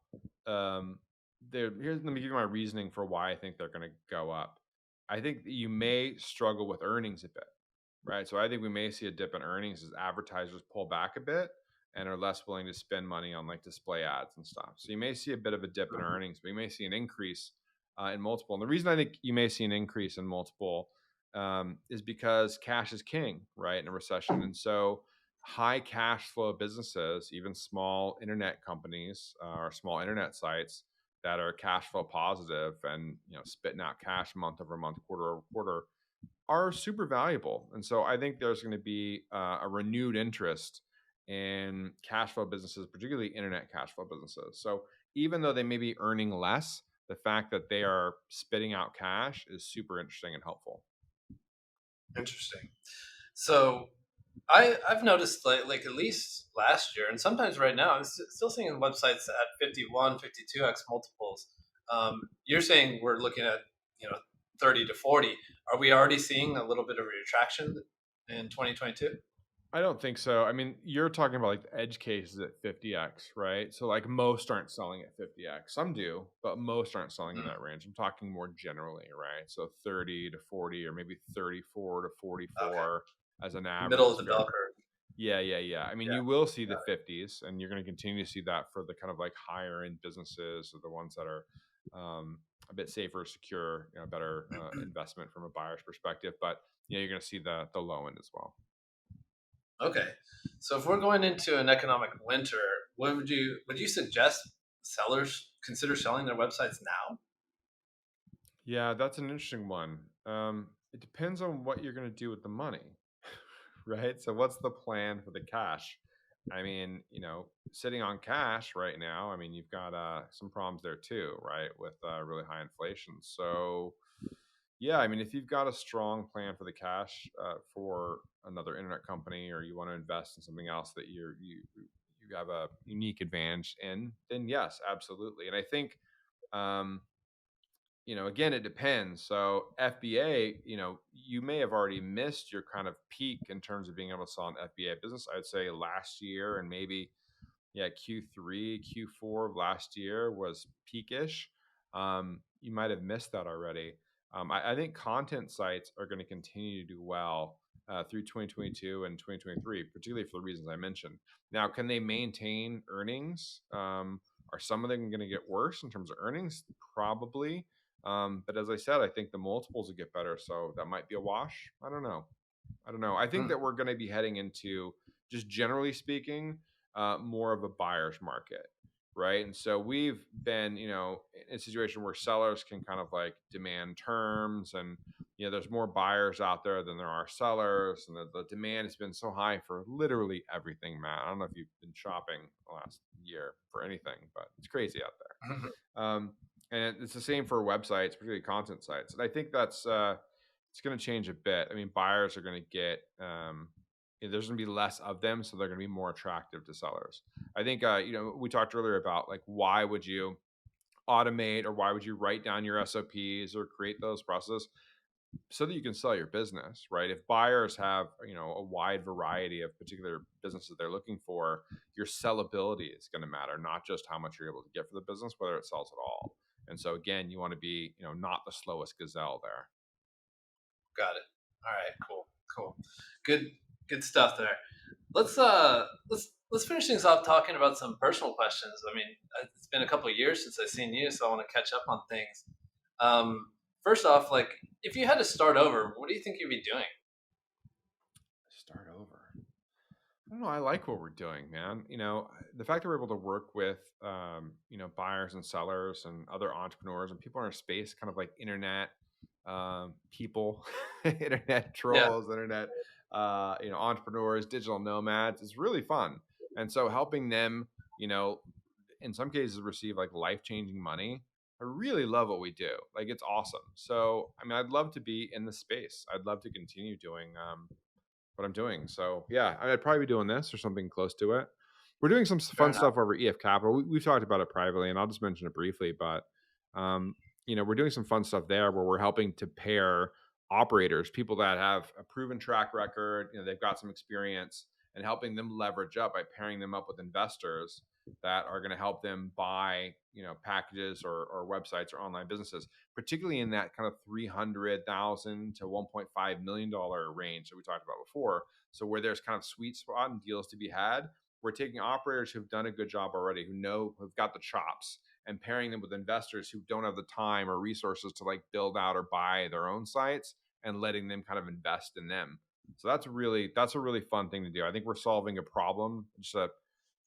um, let me give you my reasoning for why I think they're going to go up. I think that you may struggle with earnings a bit, right? So I think we may see a dip in earnings as advertisers pull back a bit and are less willing to spend money on like display ads and stuff. So you may see a bit of a dip in earnings, but you may see an increase in multiple. And the reason I think you may see an increase in multiple is because cash is king, right, in a recession. And so high cash flow businesses, even small internet companies or small internet sites that are cash flow positive and spitting out cash month over month, quarter over quarter, are super valuable. And so I think there's going to be a renewed interest in cash flow businesses, particularly internet cash flow businesses. So even though they may be earning less, the fact that they are spitting out cash is super interesting and helpful. Interesting. So I've noticed like at least last year and sometimes right now, I'm still seeing websites at 51, 52x multiples. You're saying we're looking at, you know, 30 to 40. Are we already seeing a little bit of a retraction in 2022? I don't think so. I mean, you're talking about like the edge cases at 50x, right? So like most aren't selling at 50x. Some do, but most aren't selling in Mm, that range. I'm talking more generally, right? So 30 to 40 or maybe 34 to okay. 44 as an Middle average of is the fair. bell curve. Yeah. I mean, Yeah. you will see the 50s, and you're going to continue to see that for the kind of like higher end businesses or the ones that are a bit safer, secure, better investment from a buyer's perspective. But you're going to see the low end as well. Okay. So if we're going into an economic winter, would you suggest sellers consider selling their websites now? Yeah, that's an interesting one. It depends on what you're going to do with the money, right? So, what's the plan for the cash? I mean, sitting on cash right now, I mean, you've got some problems there too, right? With really high inflation. So, yeah, I mean, if you've got a strong plan for the cash for another internet company, or you want to invest in something else that you have a unique advantage in, then yes, absolutely. And I think um, again, it depends. So FBA, you may have already missed your kind of peak in terms of being able to sell an FBA business. I'd say last year, and maybe Q3, Q4 of last year was peakish. You might have missed that already. I think content sites are going to continue to do well through 2022 and 2023, particularly for the reasons I mentioned. Now, can they maintain earnings? Are some of them going to get worse in terms of earnings? Probably. But as I said, I think the multiples will get better. So that might be a wash. I don't know. I think Hmm. that we're going to be heading into, just generally speaking, more of a buyer's market, right? And so we've been, in a situation where sellers can kind of like demand terms, and there's more buyers out there than there are sellers, and the demand has been so high for literally everything, Matt. I don't know if you've been shopping the last year for anything, but it's crazy out there. And it's the same for websites, particularly content sites. And I think that's it's going to change a bit. I mean, buyers are going to get there's going to be less of them, so they're going to be more attractive to sellers. I think we talked earlier about like why would you automate, or why would you write down your SOPs or create those processes so that you can sell your business, right? If buyers have a wide variety of particular businesses they're looking for, your sellability is going to matter, not just how much you're able to get for the business, whether it sells at all. And so again, you want to be not the slowest gazelle there. Got it. All right. Cool. Cool. Good. Good stuff there. Let's finish things off talking about some personal questions. I mean, it's been a couple of years since I've seen you, so I want to catch up on things. First off, like if you had to start over, what do you think you'd be doing? Start over. I don't know. I like what we're doing, man. The fact that we're able to work with, buyers and sellers and other entrepreneurs and people in our space, kind of like internet people, internet Yeah. trolls, internet, entrepreneurs, digital nomads is really fun. And so helping them, you know, in some cases receive like life changing money. I really love what we do. Like it's awesome. So, I mean, I'd love to be in the space. I'd love to continue doing what I'm doing. So yeah, I'd probably be doing this or something close to it. We're doing some Fair fun enough. stuff over EF Capital. We've talked about it privately, and I'll just mention it briefly. But um, we're doing some fun stuff there where we're helping to pair operators, people that have a proven track record. They've got some experience, and helping them leverage up by pairing them up with investors that are going to help them buy packages or websites or online businesses, particularly in that kind of 300,000 to 1.5 million dollar range that we talked about before. So where there's kind of sweet spot and deals to be had, we're taking operators who've done a good job already, who've got the chops, and pairing them with investors who don't have the time or resources to like build out or buy their own sites, and letting them kind of invest in them. So that's a really fun thing to do. I think we're solving a problem, just a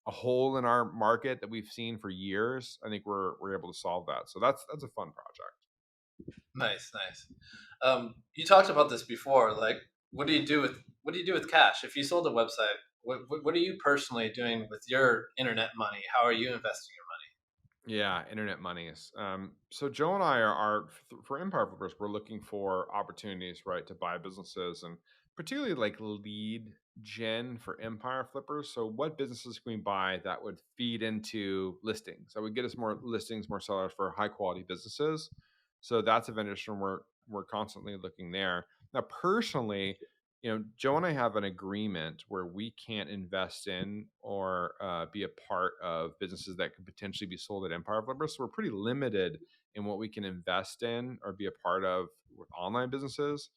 hole in our market that we've seen for years. I think we're able to solve that. So that's a fun project. Nice. Nice. You talked about this before. Like, what do you do with cash? If you sold a website, what are you personally doing with your internet money? How are you investing your Yeah, internet monies. So Joe and I for Empire Flippers, we're looking for opportunities, right, to buy businesses, and particularly like lead gen for Empire Flippers. So what businesses can we buy that would feed into listings? That would get us more listings, more sellers for high quality businesses. So that's a vendor stream we're constantly looking there. Now, personally, Joe and I have an agreement where we can't invest in or be a part of businesses that could potentially be sold at Empire Flippers. So we're pretty limited in what we can invest in or be a part of with online businesses.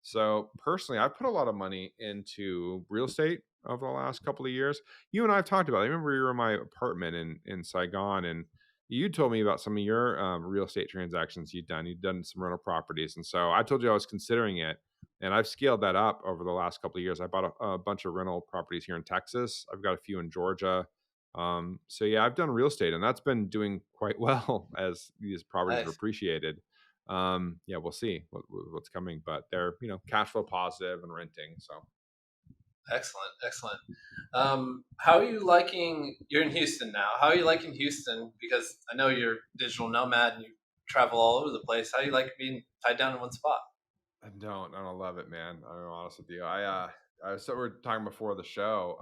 So personally, I put a lot of money into real estate over the last couple of years. You and I have talked about it. I remember you were in my apartment in Saigon, and you told me about some of your real estate transactions you'd done. You'd done some rental properties, and so I told you I was considering it, and I've scaled that up over the last couple of years. I bought a bunch of rental properties here in Texas. I've got a few in Georgia. So yeah, I've done real estate, and that's been doing quite well as these properties have Nice. appreciated. Yeah, we'll see what's coming, but they're cash flow positive and renting. So Excellent, excellent. How are you liking? You're in Houston now. How are you liking Houston? Because I know you're a digital nomad and you travel all over the place. How do you like being tied down in one spot? I don't love it, man. I'm honest with you. So we are talking before the show.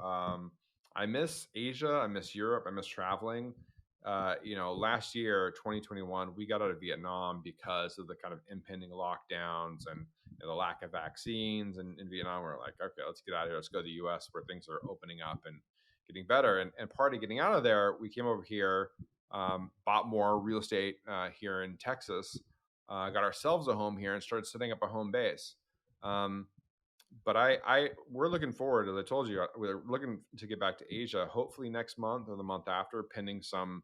I miss Asia. I miss Europe. I miss traveling. Last year, 2021, we got out of Vietnam because of the kind of impending lockdowns and the lack of vaccines. And in Vietnam, we're like, okay, let's get out of here. Let's go to the U.S. where things are opening up and getting better. And part of getting out of there, we came over here, bought more real estate here in Texas, got ourselves a home here and started setting up a home base. Um, but we're looking forward, as I told you, we're looking to get back to Asia, hopefully next month or the month after, pending some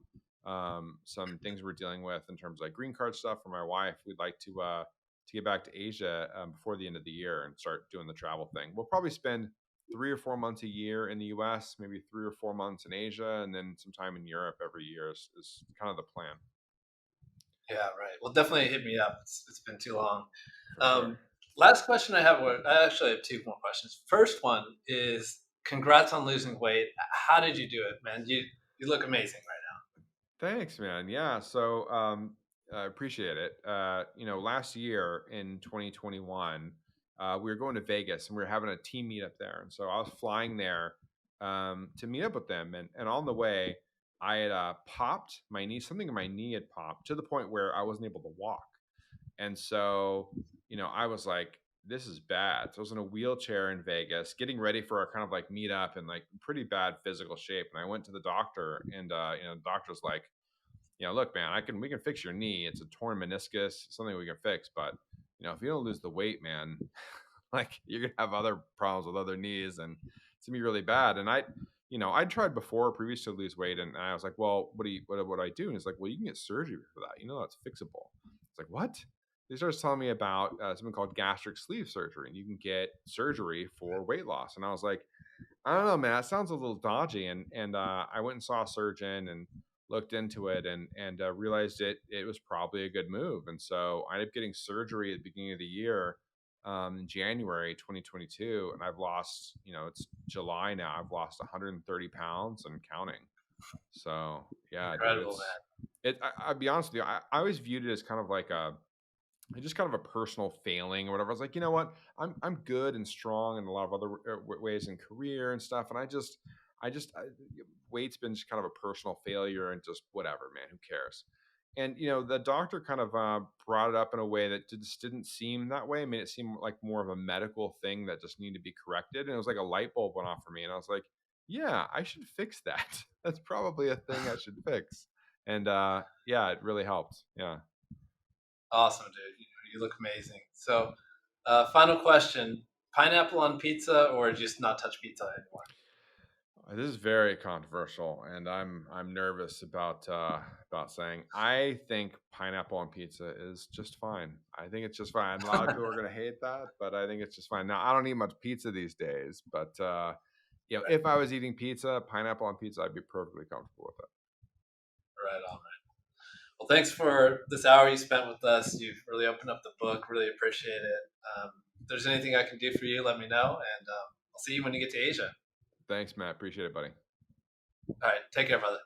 things we're dealing with in terms of like green card stuff for my wife. We'd like to get back to Asia before the end of the year and start doing the travel thing. We'll probably spend 3 or 4 months a year in the US, maybe 3 or 4 months in Asia, and then some time in Europe every year is kind of the plan. Yeah, right. Well, definitely hit me up. It's been too long. For sure. Um, Last question I have, I actually have two more questions. First one is congrats on losing weight. How did you do it, man? You look amazing Thanks, man. Yeah. So I appreciate it. Last year in 2021, we were going to Vegas and we were having a team meetup there. And so I was flying there to meet up with them. And on the way, I had popped my knee, something in my knee had popped to the point where I wasn't able to walk. And so, I was like, this is bad. So I was in a wheelchair in Vegas, getting ready for our kind of like meetup and like pretty bad physical shape. And I went to the doctor, and the doctor's like, look, man, we can fix your knee. It's a torn meniscus, something we can fix. But if you don't lose the weight, man, like you're gonna have other problems with other knees, and it's gonna be really bad. And I'd tried before, previous to lose weight, and I was like, well, what do I do? And he's like, well, you can get surgery for that. That's fixable. It's like, what? He starts telling me about something called gastric sleeve surgery, and you can get surgery for weight loss. And I was like, I don't know, man. It sounds a little dodgy. And I went and saw a surgeon and looked into it and realized it was probably a good move. And so I ended up getting surgery at the beginning of the year, in January 2022, and I've lost. It's July now. I've lost 130 pounds and counting. So now. yeah, dude, Incredible, I'll be honest with you. I always viewed it as kind of like just kind of a personal failing or whatever. I was like, you know what? I'm good and strong in a lot of other ways in career and stuff. And weight's been just kind of a personal failure and just whatever, man, who cares? And, the doctor kind of brought it up in a way that just didn't seem that way. It made it seem like more of a medical thing that just needed to be corrected. And it was like a light bulb went off for me. And I was like, yeah, I should fix that. That's probably a thing I should fix. And yeah, it really helped. Yeah. awesome, dude. You look amazing. So, final question: pineapple on pizza, or just not touch pizza anymore? This is very controversial, and I'm nervous about saying. I think pineapple on pizza is just fine. I think it's just fine. A lot of people are gonna hate that, but I think it's just fine. Now I don't eat much pizza these days, but if I was eating pizza, pineapple on pizza, I'd be perfectly comfortable with it. Right on. Well, thanks for this hour you spent with us. You've really opened up the book. Really appreciate it. If there's anything I can do for you, let me know, and I'll see you when you get to Asia. Thanks, Matt. Appreciate it, buddy. All right, take care, brother.